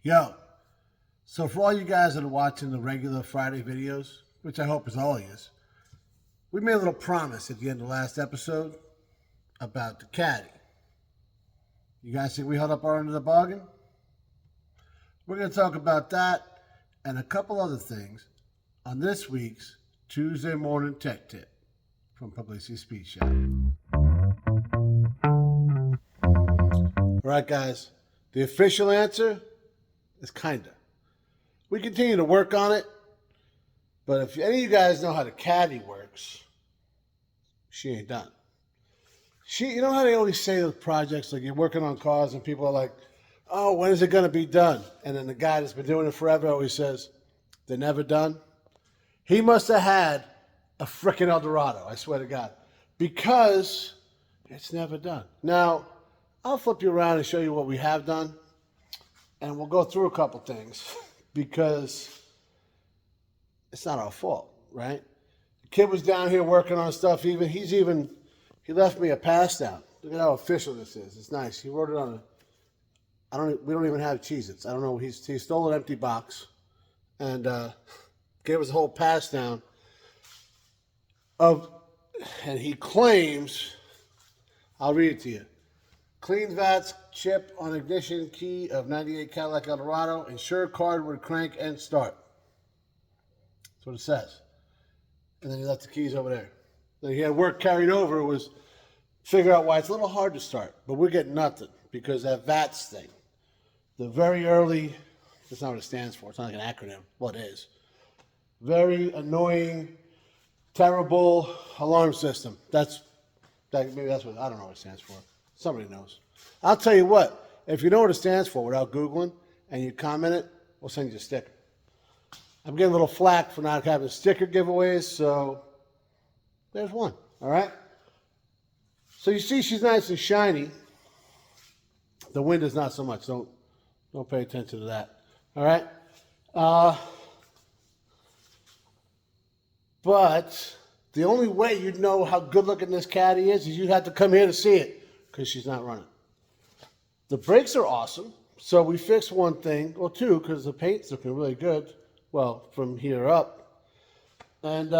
Yo, so for all you guys that are watching the regular Friday videos, which I hope is all of you, we made a little promise at the end of the last episode about the caddy. You guys think we held up our end of the bargain? We're going to talk about that and a couple other things on this week's Tuesday Morning Tech Tip from Pugliese Speed Shop. All right, guys, the official answer is kinda. We continue to work on it, but if any of you guys know how the caddy works, she ain't done. You know how they always say those projects, like you're working on cars and people are like, oh, when is it going to be done? And then the guy that's been doing it forever always says, they're never done. He must have had a frickin' El Dorado, I swear to God, because it's never done. Now, I'll flip you around and show you what we have done, and we'll go through a couple things because it's not our fault, right? The kid was down here working on stuff. He left me a pass down. Look at how official this is. It's nice. He wrote it on we don't even have Cheez-Its. I don't know. He stole an empty box and gave us a whole pass down and he claims, I'll read it to you. Clean VATS chip on ignition key of 98 Cadillac Eldorado. Ensure card would crank and start. That's what it says. And then he left the keys over there. Then he had work carried over. It was figure out why it's a little hard to start. But we're getting nothing because that VATS thing, the very early, that's not what it stands for. It's not like an acronym. Well, it is. Very annoying, terrible alarm system. Maybe that's what, I don't know what it stands for. Somebody knows. I'll tell you what, if you know what it stands for without Googling and you comment it, we'll send you a sticker. I'm getting a little flack for not having sticker giveaways, so there's one, all right? So you see she's nice and shiny. The wind is not so much. Don't pay attention to that, all right? But the only way you'd know how good looking this caddy is you'd have to come here to see it because she's not running. The brakes are awesome. So we fixed one thing, or two, because the paint's looking really good. Well, from here up. And,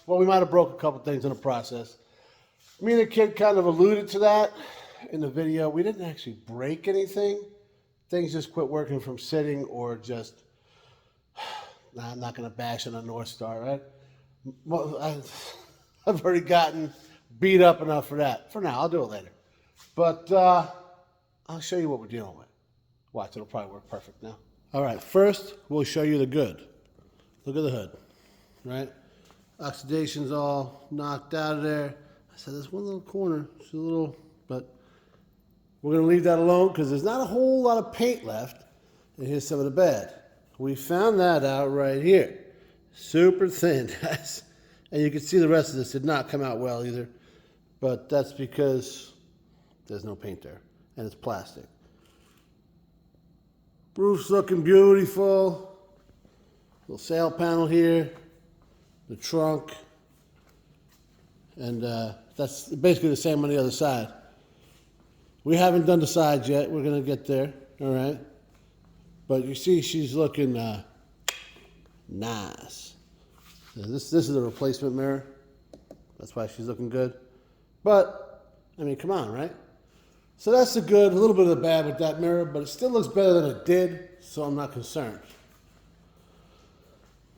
we might have broke a couple things in the process. Me and the kid kind of alluded to that in the video. We didn't actually break anything. Things just quit working from sitting or just, I'm not going to bash on a North Star, right? Well, I've already gotten beat up enough for that. For now, I'll do it later. But I'll show you what we're dealing with. Watch, it'll probably work perfect now. All right, first, we'll show you the good. Look at the hood, right? Oxidation's all knocked out of there. I said there's one little corner. It's a little, but we're going to leave that alone because there's not a whole lot of paint left. And here's some of the bad. We found that out right here. Super thin, guys. And you can see the rest of this did not come out well either. But that's because there's no paint there. And it's plastic. Roof's looking beautiful. Little sail panel here. The trunk. And that's basically the same on the other side. We haven't done the sides yet. We're going to get there. All right. But you see she's looking nice. This is a replacement mirror. That's why she's looking good. But, I mean, come on, right? So that's the good, a little bit of the bad with that mirror, but it still looks better than it did, so I'm not concerned.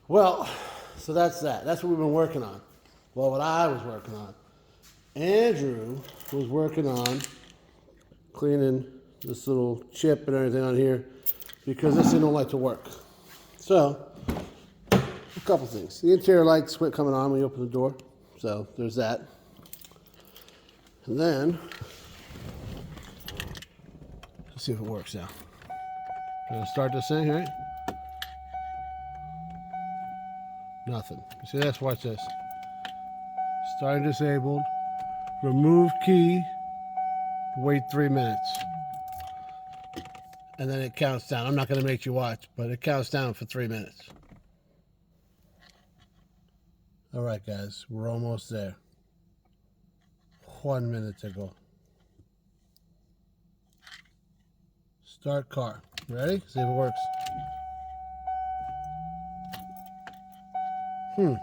Well, so that's that. That's what we've been working on. Well, what I was working on. Andrew was working on cleaning this little chip and everything on here because this thing don't like to work. So, a couple things. The interior lights quit coming on when you open the door, so there's that. And then, let's see if it works now. I'm gonna start this thing, right? Nothing. You see this? Watch this. Starting disabled. Remove key. Wait 3 minutes. And then it counts down. I'm not going to make you watch, but it counts down for 3 minutes. All right, guys. We're almost there. 1 minute to go. Start car. Ready? See if it works. I'm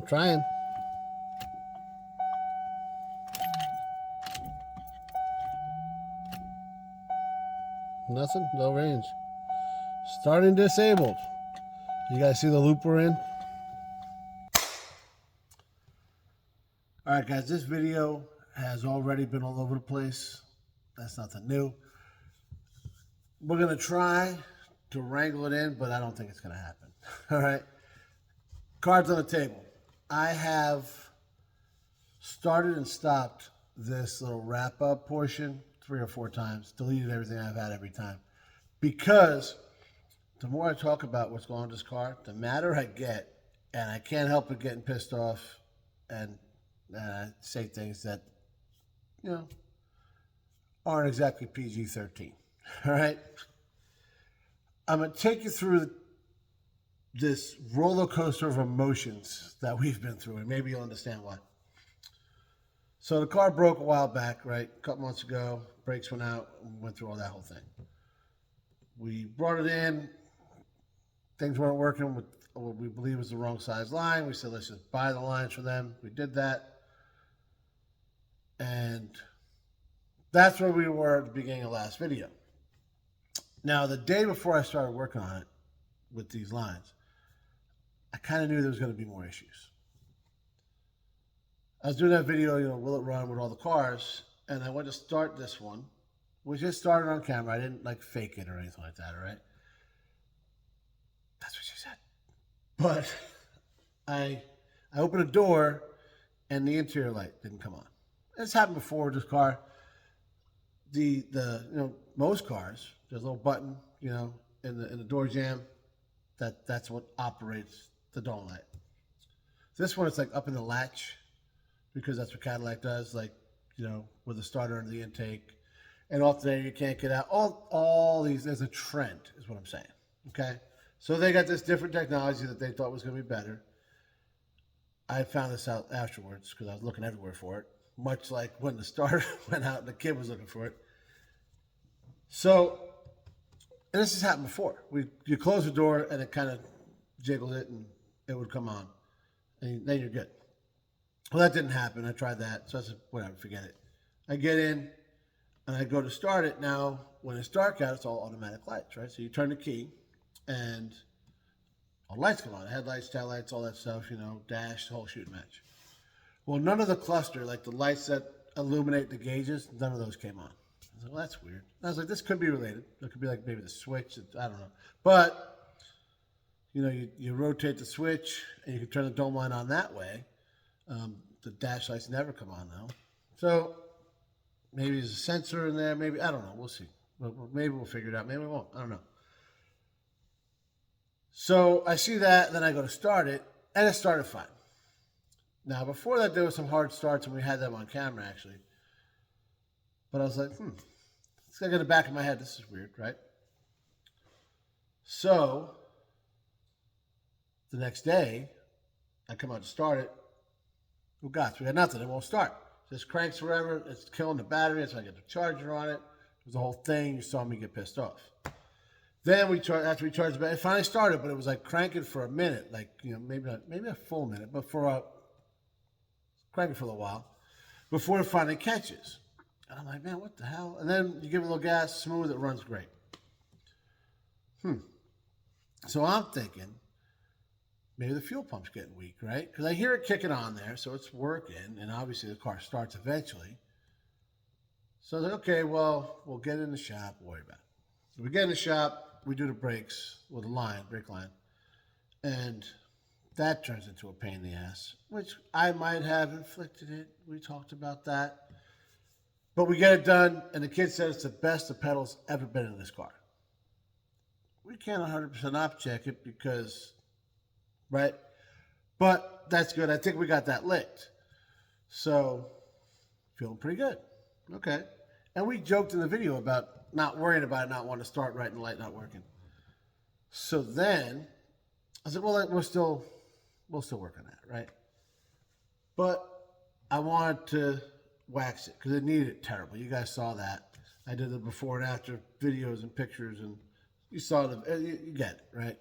trying. Nothing? No range. Starting disabled. You guys see the loop we're in? Alright guys, this video has already been all over the place. That's nothing new. We're going to try to wrangle it in, but I don't think it's going to happen. Alright? Cards on the table. I have started and stopped this little wrap-up portion 3 or 4 times. Deleted everything I've had every time. Because the more I talk about what's going on in this car, the madder I get, and I can't help but getting pissed off and say things that, you know, aren't exactly PG-13. All right? I'm going to take you through this roller coaster of emotions that we've been through, and maybe you'll understand why. So the car broke a while back, right? A couple months ago. Brakes went out, and went through all that whole thing. We brought it in. Things weren't working with what we believe was the wrong size line. We said, let's just buy the lines for them. We did that. And that's where we were at the beginning of last video. Now, the day before I started working on it with these lines, I kind of knew there was going to be more issues. I was doing that video, you know, will it run with all the cars? And I went to start this one. We just started on camera. I didn't like fake it or anything like that, all right? That's what she said. But I opened a door and the interior light didn't come on. It's happened before with this car. The you know, most cars, there's a little button, you know, in the door jamb. That's what operates the dome light. This one, it's like up in the latch, because that's what Cadillac does, like, you know, with the starter under the intake. And alternator, you can't get out. All these, there's a trend, is what I'm saying. Okay? So they got this different technology that they thought was going to be better. I found this out afterwards because I was looking everywhere for it, much like when the starter went out and the kid was looking for it. So, and this has happened before. You close the door and it kind of jiggled it and it would come on. And then you're good. Well, that didn't happen. I tried that. So I said, whatever, forget it. I get in and I go to start it. Now, when it's dark out, it's all automatic lights, right? So you turn the key and all lights come on. Headlights, taillights, all that stuff, you know, dash, the whole shooting match. Well, none of the cluster, like the lights that illuminate the gauges, none of those came on. I was like, well, that's weird. And I was like, this could be related. It could be like maybe the switch. I don't know. But, you know, you rotate the switch and you can turn the dome line on that way. The dash lights never come on though. So maybe there's a sensor in there. Maybe, I don't know. We'll see. Maybe we'll figure it out. Maybe we won't. I don't know. So I see that, then I go to start it, and it started fine. Now, before that, there was some hard starts, and we had them on camera, actually. But I was like, it's like in the back of my head, this is weird, right? So, the next day, I come out to start it. Oh, gosh, we got nothing. It won't start. It just cranks forever. It's killing the battery. So I get the charger on it. It was the whole thing. You saw me get pissed off. Then after we charged the battery, it finally started, but it was like cranking for a minute, like, you know, maybe a full minute, but cranking for a little while before it finally catches. And I'm like, man, what the hell? And then you give it a little gas, smooth, it runs great. So I'm thinking maybe the fuel pump's getting weak, right? Because I hear it kicking on there, so it's working, and obviously the car starts eventually. So I was like, okay, well, we'll get in the shop, worry about it. So we get in the shop. We do the brakes with a brake line, and that turns into a pain in the ass, which I might have inflicted it. We talked about that. But we get it done, and the kid said it's the best the pedal's ever been in this car. We can't 100% op check it because, right? But that's good. I think we got that licked. So, feeling pretty good. Okay. And we joked in the video about not worrying about it, not wanting to start right and the light not working. So then I said, well, we'll still work on that, right? But I wanted to wax it because it needed it terrible. You guys saw that. I did the before and after videos and pictures, and you saw you get it, right?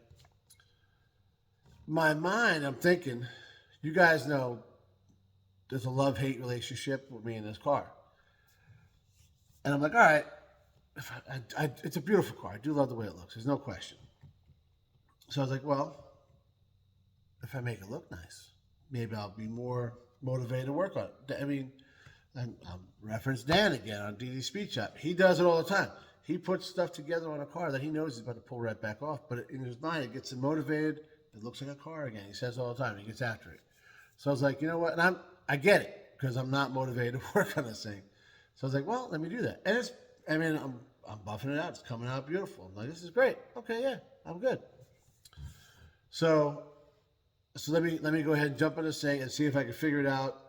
My mind, I'm thinking, you guys know there's a love-hate relationship with me in this car. And I'm like, all right, it's a beautiful car. I do love the way it looks. There's no question. So I was like, well, if I make it look nice, maybe I'll be more motivated to work on it. I mean, I'll reference Dan again on DD Speed Shop. He does it all the time. He puts stuff together on a car that he knows he's about to pull right back off, but in his mind, it gets him motivated. It looks like a car again. He says all the time. He gets after it. So I was like, you know what? And I get it because I'm not motivated to work on this thing. So I was like, well, let me do that. And I'm buffing it out. It's coming out beautiful. I'm like, this is great. Okay, yeah, I'm good. So let me go ahead and jump on this thing and see if I can figure it out.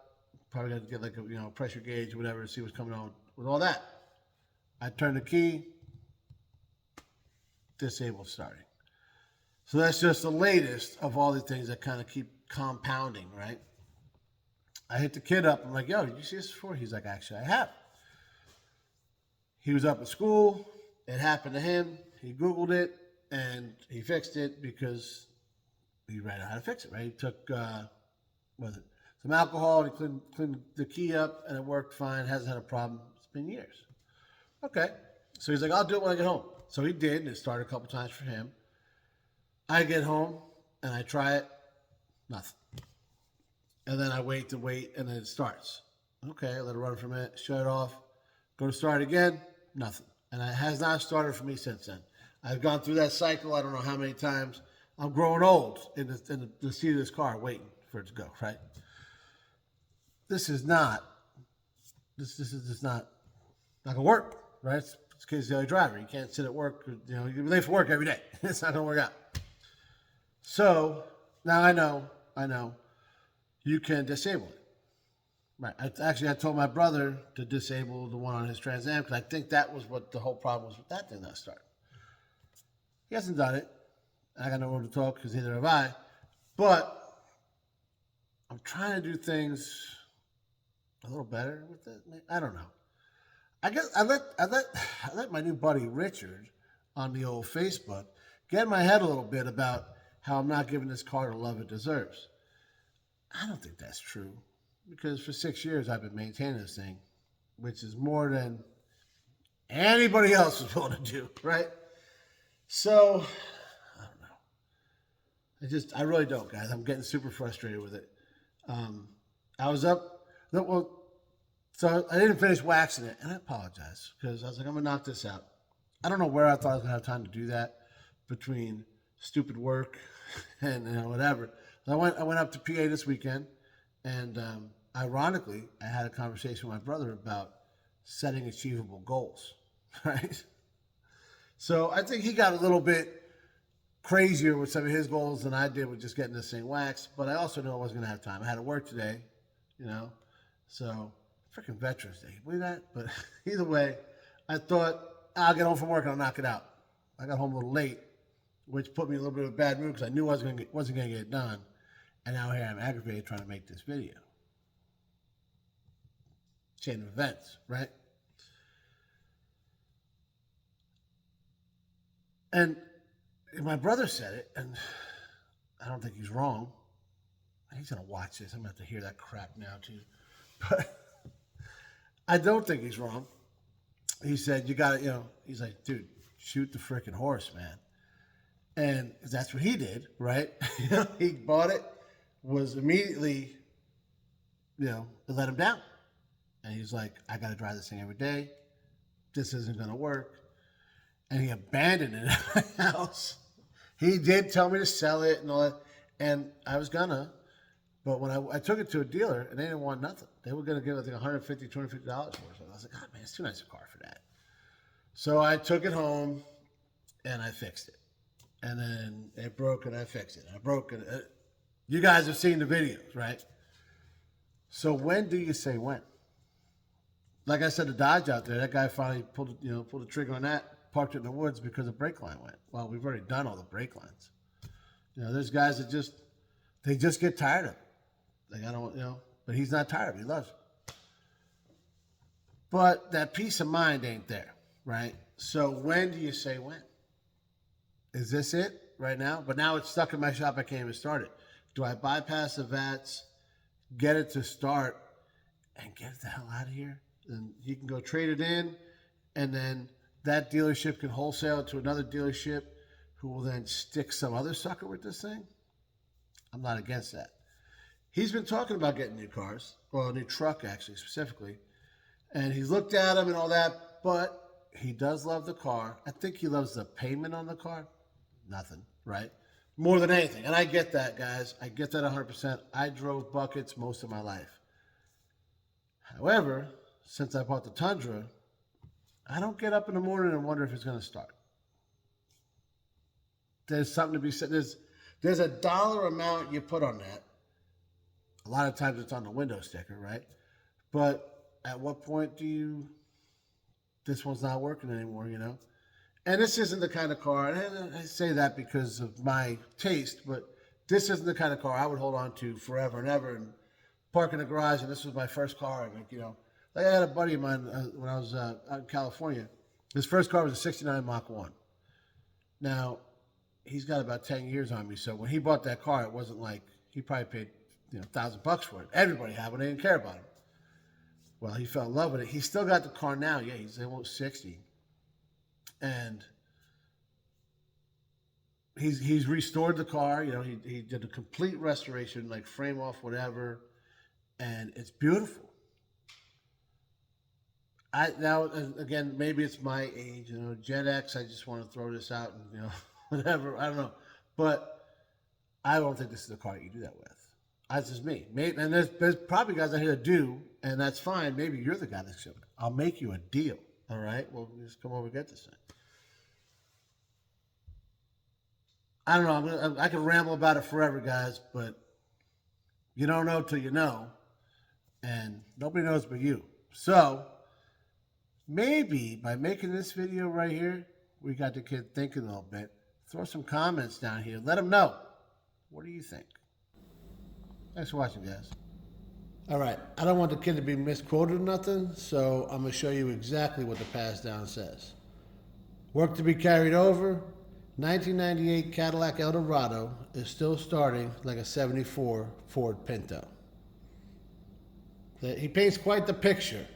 Probably got to get like a pressure gauge or whatever to see what's coming on with all that. I turn the key, disable starting. So that's just the latest of all the things that kind of keep compounding, right? I hit the kid up. I'm like, yo, did you see this before? He's like, actually, I have. He was up at school. It happened to him. He Googled it, and he fixed it because he read how to fix it, right? He took, some alcohol, and he cleaned the key up, and it worked fine. Hasn't had a problem. It's been years. Okay. So he's like, I'll do it when I get home. So he did, and it started a couple times for him. I get home, and I try it. Nothing. And then I wait, and then it starts. Okay, I let it run for a minute, shut it off, go to start again, nothing. And it has not started for me since then. I've gone through that cycle, I don't know how many times. I'm growing old in the seat of this car waiting for it to go, right? This is just not gonna work, right? It's Casey the driver. You can't sit at work, you're late for work every day. It's not gonna work out. So now I know you can disable it. Right. I told my brother to disable the one on his Trans Am because I think that was what the whole problem was with that thing not starting. He hasn't done it. I got no room to talk because neither have I. But I'm trying to do things a little better with it. I don't know. I guess I let my new buddy Richard on the old Facebook get in my head a little bit about how I'm not giving this car the love it deserves. I don't think that's true because for 6 years I've been maintaining this thing, which is more than anybody else is willing to do, right? So, I don't know. I really don't, guys. I'm getting super frustrated with it. I was up, so I didn't finish waxing it, and I apologize because I was like, I'm going to knock this out. I don't know where I thought I was going to have time to do that between stupid work and whatever. So I went up to PA this weekend, and ironically, I had a conversation with my brother about setting achievable goals, right? So I think he got a little bit crazier with some of his goals than I did with just getting this thing waxed, but I also knew I wasn't going to have time. I had to work today, so freaking Veterans Day. You believe that? But either way, I thought I'll get home from work and I'll knock it out. I got home a little late, which put me in a little bit of a bad mood because I knew I wasn't going to get it done. And now here I'm aggravated trying to make this video. Chain of events, right? And my brother said it, and I don't think he's wrong. He's going to watch this. I'm going to have to hear that crap now, too. But I don't think he's wrong. He said, you got to, he's like, dude, shoot the freaking horse, man. And that's what he did, right? He bought it, was immediately, it let him down. And he's like, I got to drive this thing every day. This isn't going to work. And he abandoned it at my house. He did tell me to sell it and all that. And I was gonna. But when I took it to a dealer, and they didn't want nothing. They were going to give it, I think, $150, $250 for it. So I was like, God, man, it's too nice a car for that. So I took it home, and I fixed it. And then it broke, and I fixed it. I broke it. You guys have seen the videos, right? So when do you say when? Like I said, the Dodge out there, that guy finally pulled the trigger on that, parked it in the woods because the brake line went. Well, we've already done all the brake lines. There's guys that just get tired of it. Like, I don't, but he's not tired of it. He loves it. But that peace of mind ain't there. right? So when do you say when? Is this it right now? But now it's stuck in my shop. I can't even start it. Do I bypass the VATs, get it to start, and get it the hell out of here? Then he can go trade it in, and then that dealership can wholesale it to another dealership who will then stick some other sucker with this thing. I'm not against that. He's been talking about getting new cars, well, a new truck actually, specifically. And he's looked at them and all that, but he does love the car. I think he loves the payment on the car. Nothing, right? More than anything. And I get that, guys. I get that 100%. I drove buckets most of my life. However, since I bought the Tundra, I don't get up in the morning and wonder if it's going to start. There's something to be said. There's a dollar amount you put on that. A lot of times it's on the window sticker, right? But at what point this one's not working anymore, you know? And this isn't the kind of car, and I say that because of my taste, but this isn't the kind of car I would hold on to forever and ever and park in the garage, and this was my first car. And, you know, like I had a buddy of mine when I was out in California. His first car was a 69 Mach 1. Now, he's got about 10 years on me, so when he bought that car, it wasn't like he probably paid $1,000 for it. Everybody had one. They didn't care about him. Well, he fell in love with it. He's still got the car now. Yeah, he's almost 60. And he's restored the car. You know, he did a complete restoration, like frame off, whatever. And it's beautiful. Now, again, maybe it's my age, you know, Gen X, I just want to throw this out and, you know, whatever. I don't know. But I don't think this is the car you do that with. That's just me. And there's probably guys out here that do, and that's fine. Maybe you're the guy that's going to. I'll make you a deal. All right? Well, just come over and get this thing. I don't know. I can ramble about it forever, guys, but you don't know till you know, and nobody knows but you. So maybe by making this video right here, we got the kid thinking a little bit. Throw some comments down here. Let him know. What do you think? Thanks for watching, guys. All right. I don't want the kid to be misquoted or nothing, so I'm going to show you exactly what the pass down says. Work to be carried over. 1998 Cadillac Eldorado is still starting like a 74 Ford Pinto. He paints quite the picture,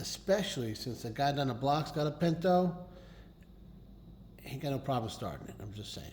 especially since the guy down the block's got a Pinto. He ain't got no problem starting it. I'm just saying.